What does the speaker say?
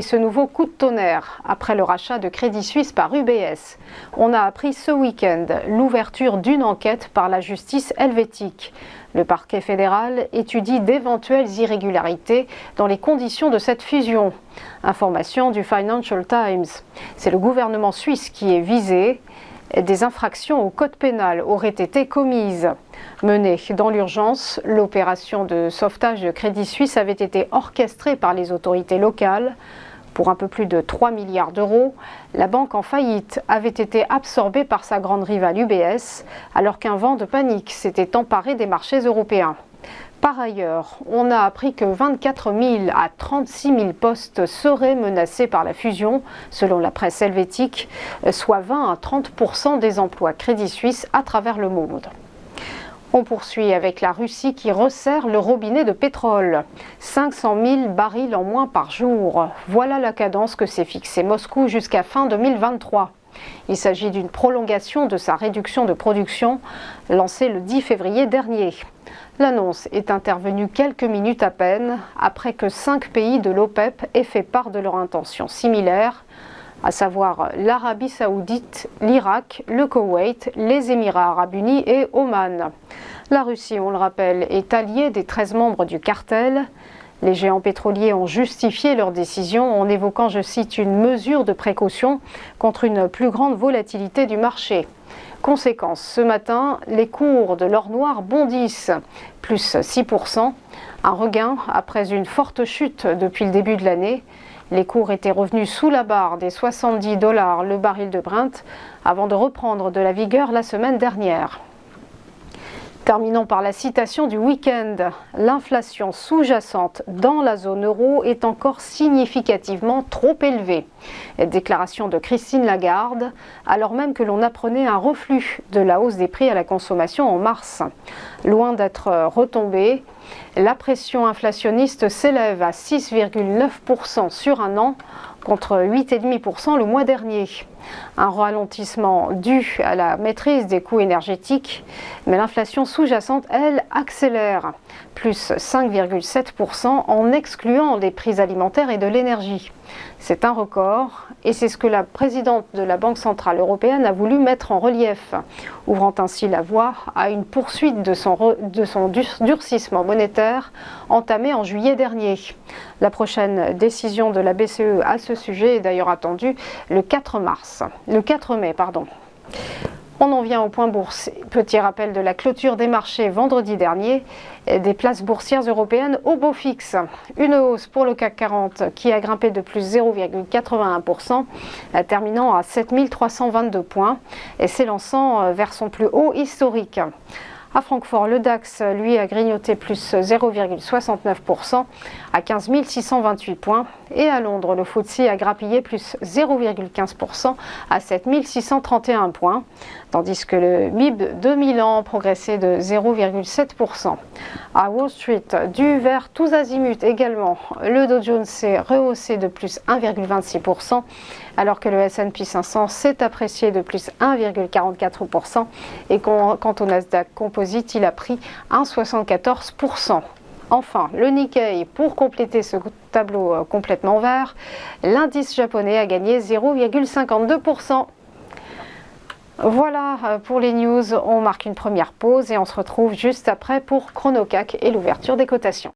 et ce nouveau coup de tonnerre après le rachat de Crédit Suisse par UBS. On a appris ce week-end l'ouverture d'une enquête par la justice helvétique. Le parquet fédéral étudie d'éventuelles irrégularités dans les conditions de cette fusion. Information du Financial Times. C'est le gouvernement suisse qui est visé. Des infractions au code pénal auraient été commises. Menée dans l'urgence, l'opération de sauvetage de Crédit Suisse avait été orchestrée par les autorités locales. Pour un peu plus de 3 milliards d'euros, la banque en faillite avait été absorbée par sa grande rivale UBS, alors qu'un vent de panique s'était emparé des marchés européens. Par ailleurs, on a appris que 24 000 à 36 000 postes seraient menacés par la fusion, selon la presse helvétique, soit 20 à 30% des emplois Crédit Suisse à travers le monde. On poursuit avec la Russie qui resserre le robinet de pétrole. 500 000 barils en moins par jour. Voilà la cadence que s'est fixée Moscou jusqu'à fin 2023. Il s'agit d'une prolongation de sa réduction de production lancée le 10 février dernier. L'annonce est intervenue quelques minutes à peine après que 5 pays de l'OPEP aient fait part de leur intention similaire, à savoir l'Arabie Saoudite, l'Irak, le Koweït, les Émirats Arabes Unis et Oman. La Russie, on le rappelle, est alliée des 13 membres du cartel. Les géants pétroliers ont justifié leur décision en évoquant, je cite, une mesure de précaution contre une plus grande volatilité du marché. Conséquence, ce matin, les cours de l'or noir bondissent, plus 6%, un regain après une forte chute depuis le début de l'année. Les cours étaient revenus sous la barre des $70 le baril de Brent avant de reprendre de la vigueur la semaine dernière. Terminons par la citation du week-end. L'inflation sous-jacente dans la zone euro est encore significativement trop élevée. Déclaration de Christine Lagarde, alors même que l'on apprenait un reflux de la hausse des prix à la consommation en mars. Loin d'être retombée, la pression inflationniste s'élève à 6,9% sur un an, contre 8,5% le mois dernier. Un ralentissement dû à la maîtrise des coûts énergétiques, mais l'inflation sous-jacente, elle, accélère, plus 5,7% en excluant les prix alimentaires et de l'énergie. C'est un record et c'est ce que la présidente de la Banque centrale européenne a voulu mettre en relief, ouvrant ainsi la voie à une poursuite de son durcissement monétaire entamé en juillet dernier. La prochaine décision de la BCE à ce sujet est d'ailleurs attendue le 4 mai. On en vient au point bourse. Petit rappel de la clôture des marchés vendredi dernier, des places boursières européennes au beau fixe. Une hausse pour le CAC 40 qui a grimpé de plus 0,81%, terminant à 7 322 points et s'élançant vers son plus haut historique. À Francfort, le DAX, lui, a grignoté plus 0,69% à 15 628 points. Et à Londres, le FTSE a grappillé plus 0,15% à 7 631 points, tandis que le MIB de Milan progressait de 0,7%. À Wall Street, du vert tous azimuts également. Le Dow Jones s'est rehaussé de plus 1,26%, alors que le S&P 500 s'est apprécié de plus 1,44%. Et quant au Nasdaq Composite, il a pris 1,74%. Enfin, le Nikkei, pour compléter ce tableau complètement vert, l'indice japonais a gagné 0,52%. Voilà pour les news, on marque une première pause et on se retrouve juste après pour ChronoCAC et l'ouverture des cotations.